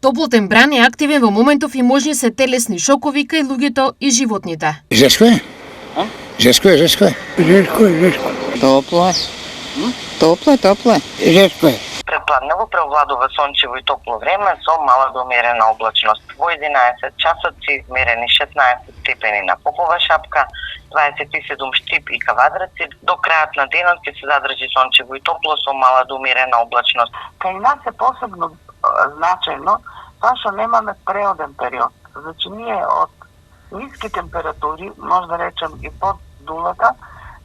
Топлотен бран е активен во моментов и можни се телесни шокови кај луѓето и животните. Жеско е? Жеско е. Жеско е. Топло е. Топло е. Жеско е. Предпладнево преовладува сончево и топло време со мала до умерена облачност. Во 11 часот се измерени 16 степени на Попова шапка, 27 Штип и Кавадраци. До крајот на денот ќе се задржи сончево и топло со мала до умерена облачност. Кај нас е посебно значајно тоа што немаме преоден период. Значи ние од ниски температури, може да речем и под нулата,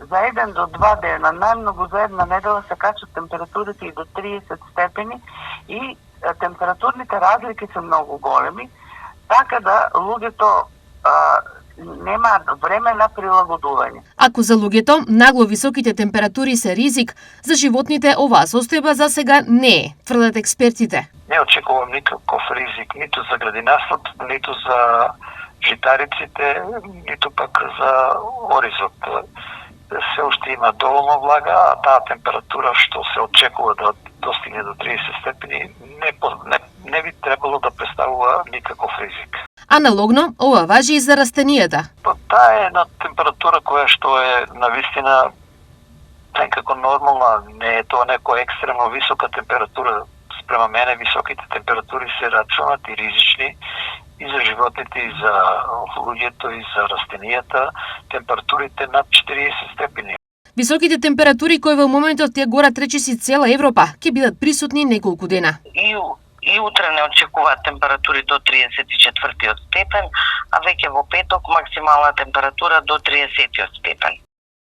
за 1 до 2 дена, најмногу за една недела се качат температурите и до 30 степени и температурните разлики се многу големи, така да луѓето немаат време на прилагодување. Ако за луѓето нагло високите температури се ризик, за животните оваа состојба за сега не е, тврдат експертите. Не очекувам никаков ризик, ниту за градинарството, ниту за житариците, ниту пак за оризот. Се уште има доволно влага, а таа температура што се очекува да достигне до 30 степени не би требало да представува никаков ризик. Аналогно, ова важи и за растенијата. Таа е една температура која што е навистина некако нормална, не е тоа некоја екстремно висока температура. Спрема мене високите температури се рачунат и ризични и за животните, и за луѓето, и за растенијата, температурите над 40 степени. Високите температури кои во моментот ја горат речиси цела Европа ќе бидат присутни неколку дена. И утре не очекуваат температури до 34 степен, а веќе во петок максимална температура до 30 степен.